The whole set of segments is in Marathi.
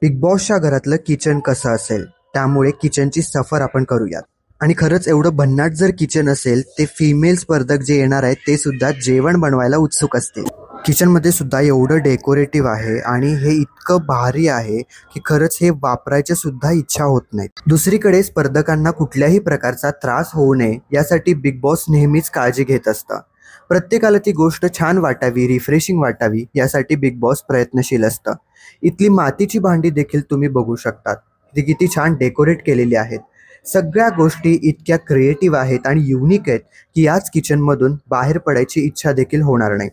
बिग बॉसच्या घरातलं किचन कसं असेल, त्यामुळे किचनची सफर आपण करूयात. आणि खरंच एवढं भन्नाट जर किचन असेल, ते फिमेल स्पर्धक जे येणार आहेत ते सुद्धा जेवण बनवायला उत्सुक असतील. किचनमध्ये सुद्धा एवढं डेकोरेटिव्ह आहे आणि हे इतकं भारी आहे की खरंच हे वापरायची सुद्धा इच्छा होत नाही. दुसरीकडे स्पर्धकांना कुठल्याही प्रकारचा त्रास होऊ नये यासाठी बिग बॉस नेहमीच काळजी घेत असतं. प्रत्येकाला ती गोष्ट छान वाटावी, रिफ्रेशिंग वाटावी यासाठी बिग बॉस प्रयत्नशील असतं. इथली मातीची भांडी देखील तुम्ही बघू शकतात. ती किती छान डेकोरेट केलेली आहेत. सगळ्या गोष्टी इतक्या क्रिएटिव्ह आहेत आणि युनिक आहेत की याच किचनमधून बाहेर पडायची इच्छा देखील होणार नाही.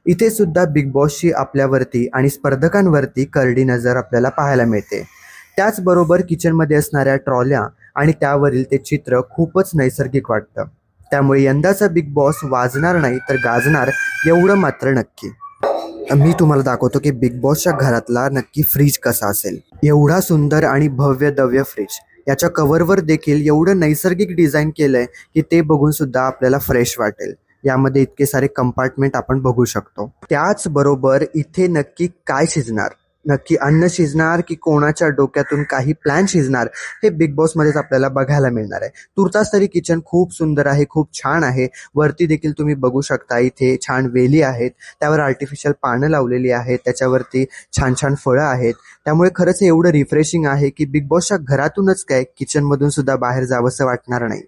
इथे सुद्धा बिग बॉसची आपल्यावरती आणि स्पर्धकांवरती करडी नजर आपल्याला पाहायला मिळते. त्याचबरोबर किचनमध्ये असणाऱ्या ट्रॉल्या आणि त्यावरील ते चित्र खूपच नैसर्गिक वाटतं. त्यामुळे यंदाचा बिग बॉस वाजणार नाही तर गाजणार एवढं मात्र नक्की. मी तुम्हाला दाखवतो की बिग बॉसच्या घरातला नक्की फ्रीज कसा असेल. एवढा सुंदर आणि भव्य दव्य फ्रीज, याच्या कव्हरवर देखील एवढं नैसर्गिक डिझाईन केलंय की ते बघून सुद्धा आपल्याला फ्रेश वाटेल. यामध्ये इतके सारे कंपार्टमेंट आपण बघू शकतो. त्याचबरोबर इथे नक्की काय शिजणार, नक्की अन्न शिजणार की कोणाच्या डोक्यातून काही प्लॅन शिजणार, हे बिग बॉसमध्येच आपल्याला बघायला मिळणार आहे. तुर्तास तरी किचन खूप सुंदर आहे, खूप छान आहे. वरती देखील तुम्ही बघू शकता, इथे छान वेली आहेत, त्यावर आर्टिफिशियल पानं लावलेली आहेत, त्याच्यावरती छान छान फळं आहेत. त्यामुळे खरंच हे एवढं रिफ्रेशिंग आहे की बिग बॉसच्या घरातूनच काय, किचनमधून सुद्धा बाहेर जावंसं वाटणार नाही.